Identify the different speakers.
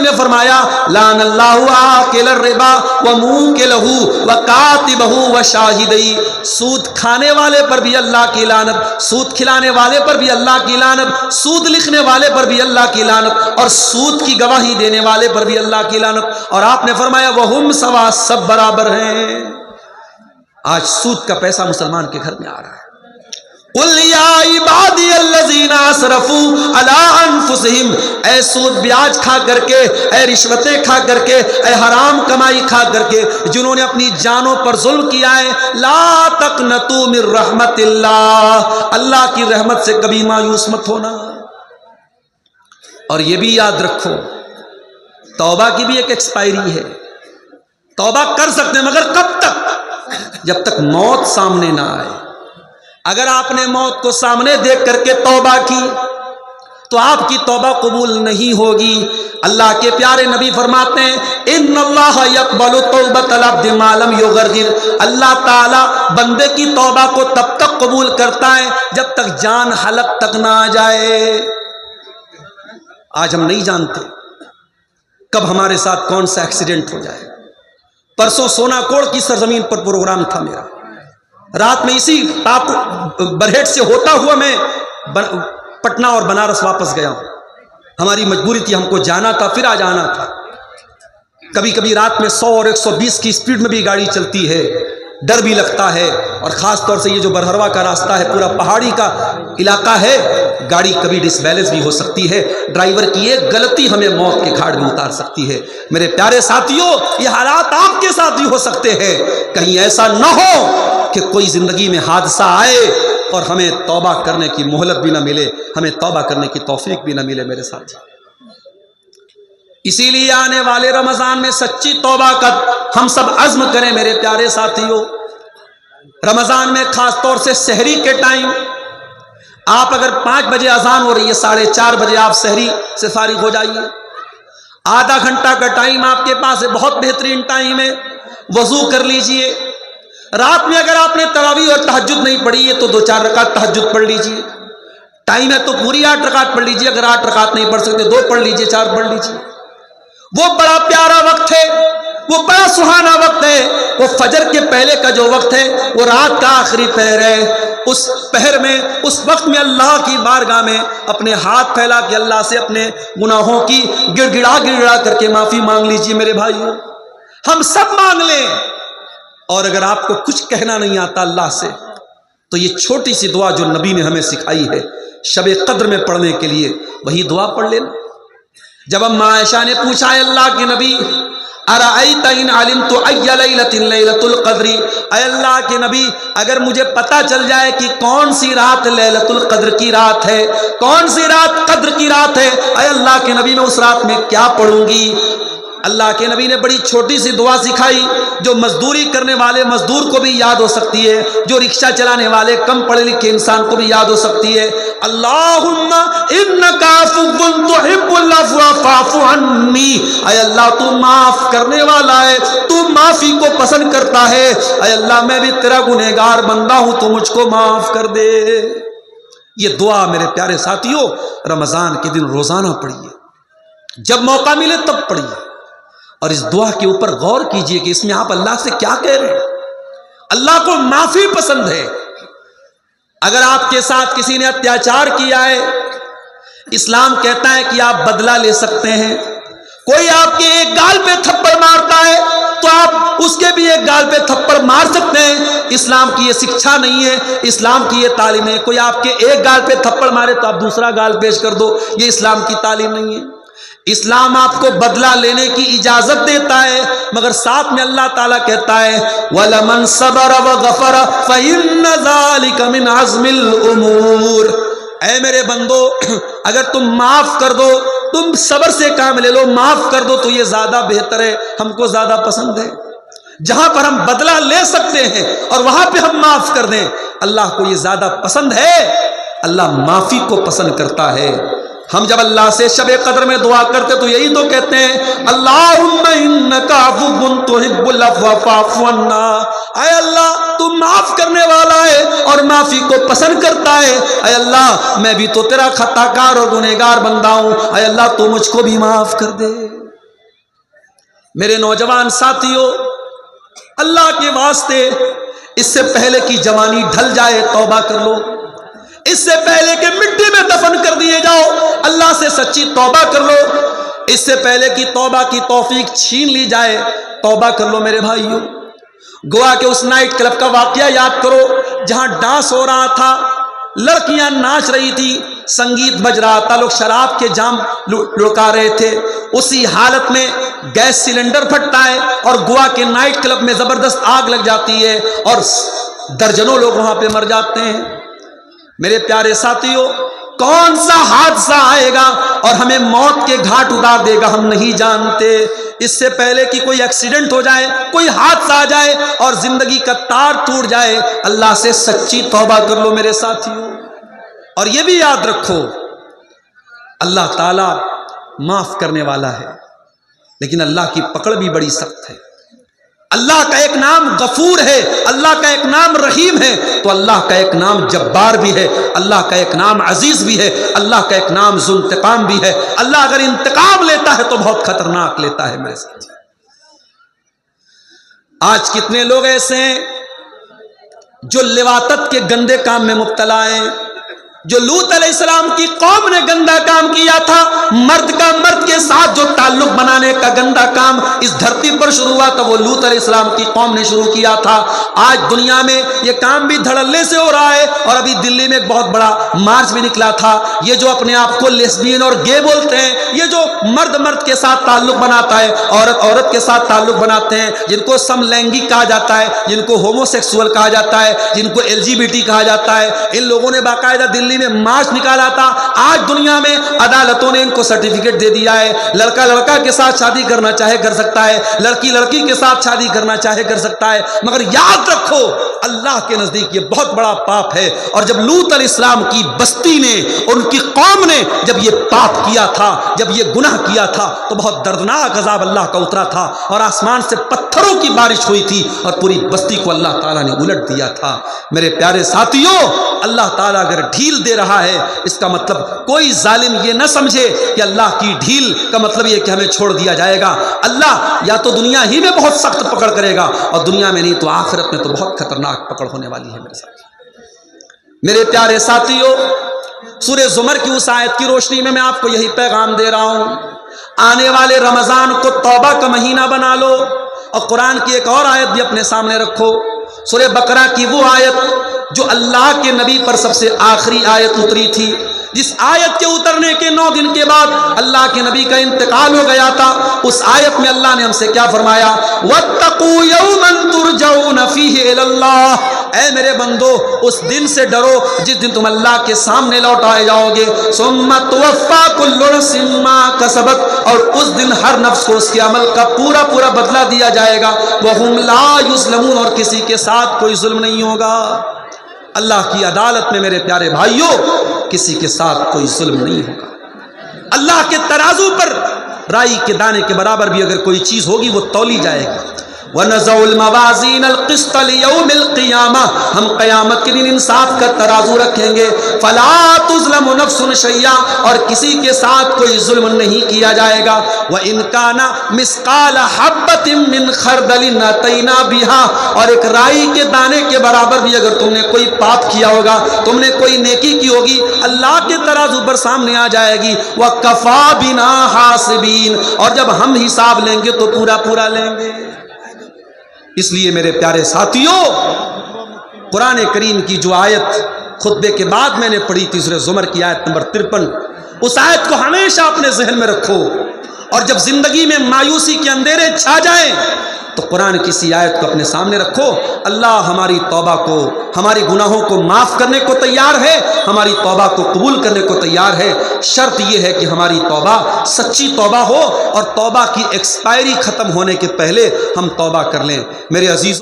Speaker 1: نے فرمایا لعن اللہ آکل الربا وموکلہ وکاتبہ وشاہدی، سود کھانے والے پر بھی اللہ کی لعنت، سود کھلانے والے پر بھی اللہ کی لعنت، سود لکھنے والے پر بھی اللہ کی لعنت، اور سود کی گواہی دینے والے پر بھی اللہ کی لعنت۔ اور آپ نے فرمایا وہم سوا، سب برابر ہیں۔ آج سود کا پیسہ مسلمان کے گھر میں آ رہا ہے۔ قل یا عبادی الذین اسرفوا علی انفسہم، اے سود بیاج کھا کر کے، اے رشوتیں کھا کر کے، اے حرام کمائی کھا کر کے جنہوں نے اپنی جانوں پر ظلم کیا ہے، لا تقنطوا من رحمت اللہ، اللہ کی رحمت سے کبھی مایوس مت ہونا۔ اور یہ بھی یاد رکھو توبہ کی بھی ایک ایکسپائری ہے، توبہ کر سکتے ہیں مگر کب تک؟ جب تک موت سامنے نہ آئے۔ اگر آپ نے موت کو سامنے دیکھ کر کے توبہ کی تو آپ کی توبہ قبول نہیں ہوگی۔ اللہ کے پیارے نبی فرماتے ہیں ان اللہ یقبل توبۃ العبد ما لم یغرغر، اللہ تعالی بندے کی توبہ کو تب تک قبول کرتا ہے جب تک جان حلق تک نہ آ جائے۔ آج ہم نہیں جانتے کب ہمارے ساتھ کون سا ایکسیڈنٹ ہو جائے۔ پرسوں سونا کوڑ کی سرزمین پر پروگرام تھا میرا، رات میں اسی برہیٹ سے ہوتا ہوا میں پٹنہ اور بنارس واپس گیا ہوں۔ ہماری مجبوری تھی، ہم کو جانا تھا، پھر آ جانا تھا۔ کبھی کبھی رات میں 100 اور 120 کی سپیڈ میں بھی گاڑی چلتی ہے، ڈر بھی لگتا ہے، اور خاص طور سے یہ جو برہروا کا راستہ ہے پورا پہاڑی کا علاقہ ہے، گاڑی کبھی ڈس بیلنس بھی ہو سکتی ہے، ڈرائیور کی ایک غلطی ہمیں موت کے گھاٹ میں اتار سکتی ہے۔ میرے پیارے ساتھیوں، یہ حالات آپ کے ساتھ بھی ہو سکتے ہیں، کہیں ایسا نہ ہو کہ کوئی زندگی میں حادثہ آئے اور ہمیں توبہ کرنے کی مہلت بھی نہ ملے، ہمیں توبہ کرنے کی توفیق بھی نہ ملے میرے ساتھی۔ اسی لیے آنے والے رمضان میں سچی توبہ کا ہم سب عزم کریں میرے پیارے ساتھیوں۔ رمضان میں خاص طور سے سحری کے ٹائم، آپ اگر 5 بجے اذان ہو رہی ہے، 4:30 بجے آپ سحری سے فارغ ہو جائیے۔ آدھا گھنٹہ کا ٹائم آپ کے پاس ہے، بہت بہترین ٹائم ہے، وضو کر لیجئے۔ رات میں اگر آپ نے تراویح اور تہجد نہیں پڑھی ہے تو 2-4 رکعت تہجد پڑھ لیجئے۔ ٹائم ہے تو پوری 8 رکعت پڑھ لیجئے، اگر 8 رکعت نہیں پڑھ سکتے 2 پڑھ لیجئے، 4 پڑھ لیجئے۔ وہ بڑا پیارا وقت ہے، وہ بڑا سہانا وقت ہے، وہ فجر کے پہلے کا جو وقت ہے، وہ رات کا آخری پہر ہے۔ اس پہر میں، اس وقت میں اللہ کی بارگاہ میں اپنے ہاتھ پھیلا کے اللہ سے اپنے گناہوں کی گڑ گڑا کر کے معافی مانگ لیجئے میرے بھائیوں، ہم سب مانگ لیں۔ اور اگر آپ کو کچھ کہنا نہیں آتا اللہ سے تو یہ چھوٹی سی دعا جو نبی نے ہمیں سکھائی ہے شب قدر میں پڑھنے کے لیے، وہی دعا پڑھ لینا۔ جب اما عائشہ نے پوچھا ہے اللہ کے نبی ارأیت ان علمت ای لیلۃ لیلۃ القدر، اے اللہ کے نبی اگر مجھے پتہ چل جائے کہ کون سی رات لیلۃ القدر کی رات ہے، کون سی رات قدر کی رات ہے، اے اللہ کے نبی میں اس رات میں کیا پڑھوں گی؟ اللہ کے نبی نے بڑی چھوٹی سی دعا سکھائی جو مزدوری کرنے والے مزدور کو بھی یاد ہو سکتی ہے، جو رکشہ چلانے والے کم پڑھے لکھے انسان کو بھی یاد ہو سکتی ہے۔ اللہم انک عفو تحب العفو فاعف عنی، اے اللہ تو معاف کرنے والا ہے، تو معافی کو پسند کرتا ہے، اے اللہ میں بھی تیرا گنہگار بندہ ہوں، تو مجھ کو معاف کر دے۔ یہ دعا میرے پیارے ساتھیوں رمضان کے دن روزانہ پڑھیے، جب موقع ملے تب پڑھیے، اور اس دعا کے اوپر غور کیجئے کہ اس میں آپ اللہ سے کیا کہہ رہے ہیں۔ اللہ کو معافی پسند ہے۔ اگر آپ کے ساتھ کسی نے اتیاچار کیا ہے، اسلام کہتا ہے کہ آپ بدلہ لے سکتے ہیں۔ کوئی آپ کے ایک گال پہ تھپڑ مارتا ہے تو آپ اس کے بھی ایک گال پہ تھپڑ مار سکتے ہیں۔ اسلام کی یہ شکشا نہیں ہے، اسلام کی یہ تعلیم ہے۔ کوئی آپ کے ایک گال پہ تھپڑ مارے تو آپ دوسرا گال پیش کر دو، یہ اسلام کی تعلیم نہیں ہے۔ اسلام آپ کو بدلہ لینے کی اجازت دیتا ہے، مگر ساتھ میں اللہ تعالیٰ کہتا ہے وَلَمَنْ صَبَرَ وَغَفَرَ فَإِنَّ ذَلِكَ مِنْ عَزْمِ الْأُمُورِ، اے میرے بندو اگر تم معاف کر دو، تم صبر سے کام لے لو، معاف کر دو تو یہ زیادہ بہتر ہے، ہم کو زیادہ پسند ہے۔ جہاں پر ہم بدلہ لے سکتے ہیں اور وہاں پہ ہم معاف کر دیں، اللہ کو یہ زیادہ پسند ہے۔ اللہ معافی کو پسند کرتا ہے۔ ہم جب اللہ سے شب قدر میں دعا کرتے تو یہی تو کہتے ہیں اللہم انک عفو تحب العفو فاعف عنا، اے اللہ تو معاف کرنے والا ہے اور معافی کو پسند کرتا ہے، اے اللہ میں بھی تو تیرا خطا کار اور گنہگار بندہ ہوں، اے اللہ تو مجھ کو بھی معاف کر دے۔ میرے نوجوان ساتھیوں، اللہ کے واسطے اس سے پہلے کہ جوانی ڈھل جائے توبہ کر لو، اس سے پہلے کہ مٹی میں دفن کر دیے جاؤ اللہ سے سچی توبہ کر لو، اس سے پہلے کہ توبہ کی توفیق چھین لی جائے توبہ کر لو میرے بھائیوں۔ گوا کے اس نائٹ کلب کا واقعہ یاد کرو جہاں ڈانس ہو رہا تھا، لڑکیاں ناچ رہی تھی، سنگیت بج رہا تھا، لوگ شراب کے جام لڑکا رہے تھے۔ اسی حالت میں گیس سلنڈر پھٹتا ہے اور گوا کے نائٹ کلب میں زبردست آگ لگ جاتی ہے اور درجنوں لوگ وہاں پہ مر جاتے ہیں۔ میرے پیارے ساتھیوں، کون سا حادثہ آئے گا اور ہمیں موت کے گھاٹ اتار دے گا ہم نہیں جانتے۔ اس سے پہلے کہ کوئی ایکسیڈنٹ ہو جائے، کوئی حادثہ آ جائے اور زندگی کا تار ٹوٹ جائے، اللہ سے سچی توبہ کر لو میرے ساتھیوں۔ اور یہ بھی یاد رکھو، اللہ تعالیٰ معاف کرنے والا ہے، لیکن اللہ کی پکڑ بھی بڑی سخت ہے۔ اللہ کا ایک نام غفور ہے، اللہ کا ایک نام رحیم ہے، تو اللہ کا ایک نام جبار بھی ہے، اللہ کا ایک نام عزیز بھی ہے، اللہ کا ایک نام ذو انتقام بھی ہے۔ اللہ اگر انتقام لیتا ہے تو بہت خطرناک لیتا ہے میرے ساتھ۔ آج کتنے لوگ ایسے ہیں جو لواطت کے گندے کام میں مبتلا ہیں، جو لوط علیہ السلام کی قوم نے گندا کام کیا تھا، مرد کا مرد کے ساتھ جو تعلق بنانے کا گندا کام اس دھرتی پر شروع ہوا تھا وہ لوط علیہ السلام کی قوم نے شروع کیا تھا۔ آج دنیا میں یہ کام بھی دھڑلے سے ہو رہا ہے، اور ابھی دلی میں ایک بہت بڑا مارچ بھی نکلا تھا۔ یہ جو اپنے آپ کو لیسبین اور گے بولتے ہیں، یہ جو مرد مرد کے ساتھ تعلق بناتا ہے، عورت عورت کے ساتھ تعلق بناتے ہیں، جن کو سم لینگک کہا جاتا ہے، جن کو ہومو سیکسول کہا جاتا ہے، جن کو LGBT کہا جاتا ہے، ان لوگوں نے باقاعدہ دلی میں مارچ نکالا تھا۔ آج دنیا میں عدالتوں نے ان کو سرٹیفکیٹ دے دیا ہے، لڑکا لڑکا کے ساتھ شادی کرنا چاہے کر سکتا ہے، لڑکی لڑکی کے ساتھ شادی کرنا چاہے کر سکتا ہے، مگر یاد رکھو اللہ کے نزدیک یہ بہت بڑا پاپ ہے۔ اور جب لوط علیہ السلام کی بستی نے، ان کی قوم نے جب یہ پاپ کیا تھا، جب یہ گناہ کیا تھا، تو بہت دردناک عذاب اللہ کا اترا تھا، اور آسمان سے پتھروں کی بارش ہوئی تھی اور پوری بستی کو اللہ تعالیٰ نے الٹ دیا تھا۔ میرے پیارے ساتھیوں، اللہ تعالیٰ اگر ڈھیل دے رہا ہے، اس کا مطلب کوئی ظالم یہ نہ سمجھے کہ اللہ کی ڈھیل کا مطلب یہ کہ ہمیں چھوڑ دیا جائے گا۔ اللہ یا تو دنیا ہی میں بہت سخت پکڑ کرے گا، اور دنیا میں نہیں تو آخرت میں تو بہت خطرناک پکڑ ہونے والی ہے میرے ساتھ۔ میرے پیارے ساتھیوں، سورہ زمر کی اس آیت کی روشنی میں آپ کو یہی پیغام دے رہا ہوں، آنے والے رمضان کو توبہ کا مہینہ بنا لو، اور قرآن کی ایک اور آیت بھی اپنے سامنے رکھو، سورہ بقرہ کی وہ آیت جو اللہ کے نبی پر سب سے آخری آیت اتری تھی، جس آیت کے اترنے کے 9 دن کے بعد اللہ کے نبی کا انتقال ہو گیا تھا۔ اس آیت میں اللہ نے ہم سے کیا فرمایا؟ وَاتَّقُوا يَوْمًا تُرْجَعُونَ فِيهِ إِلَى اللَّهِ، اے میرے بندو اس دن سے ڈرو جس دن تم اللہ کے سامنے لوٹائے جاؤ گے۔ ثُمَّ تُوَفَّى كُلُّ نَفْسٍ مَّا كَسَبَتْ، اور اس دن ہر نفس کو اس کے عمل کا پورا پورا بدلہ دیا جائے گا۔ وَهُمْ لَا يُظْلَمُونَ، اور کسی کے ساتھ کوئی ظلم نہیں ہوگا۔ اللہ کی عدالت میں میرے پیارے بھائیوں کسی کے ساتھ کوئی ظلم نہیں ہوگا۔ اللہ کے ترازو پر رائی کے دانے کے برابر بھی اگر کوئی چیز ہوگی وہ تولی جائے گی۔ وَنَزَعُ الْمَوَازِينَ الْقِسْطَ لِيَوْمِ الْقِيَامَةِ، ہم قیامت کے دن انصاف کا ترازو رکھیں گے۔ فَلَا تُظْلَمُ نَفْسٌ شَيْئًا، اور کسی کے ساتھ کوئی ظلم نہیں کیا جائے گا۔ وَإِنْ كَانَ مِثْقَالَ حَبَّةٍ مِّنْ خَرْدَلٍ أَتَيْنَا بِهَا، اور ایک رائی کے دانے کے برابر بھی اگر تم نے کوئی پاپ کیا ہوگا، تم نے کوئی نیکی کی ہوگی، اللہ کے ترازو پر سامنے آ جائے گی۔ وَكَفَى بِنَا حَاسِبِينَ، اور جب ہم حساب لیں گے تو پورا پورا لیں گے۔ اس لیے میرے پیارے ساتھیوں، قرآن کریم کی جو آیت خطبے کے بعد میں نے پڑھی تھی، سورہ زمر کی آیت نمبر 53، اس آیت کو ہمیشہ اپنے ذہن میں رکھو، اور جب زندگی میں مایوسی کے اندھیرے چھا جائیں تو قرآن کی اسی آیت کو اپنے سامنے رکھو۔ اللہ ہماری توبہ کو، ہماری گناہوں کو معاف کرنے کو تیار ہے، ہماری توبہ کو قبول کرنے کو تیار ہے۔ شرط یہ ہے کہ ہماری توبہ سچی توبہ ہو، اور توبہ کی ایکسپائری ختم ہونے کے پہلے ہم توبہ کر لیں۔ میرے عزیز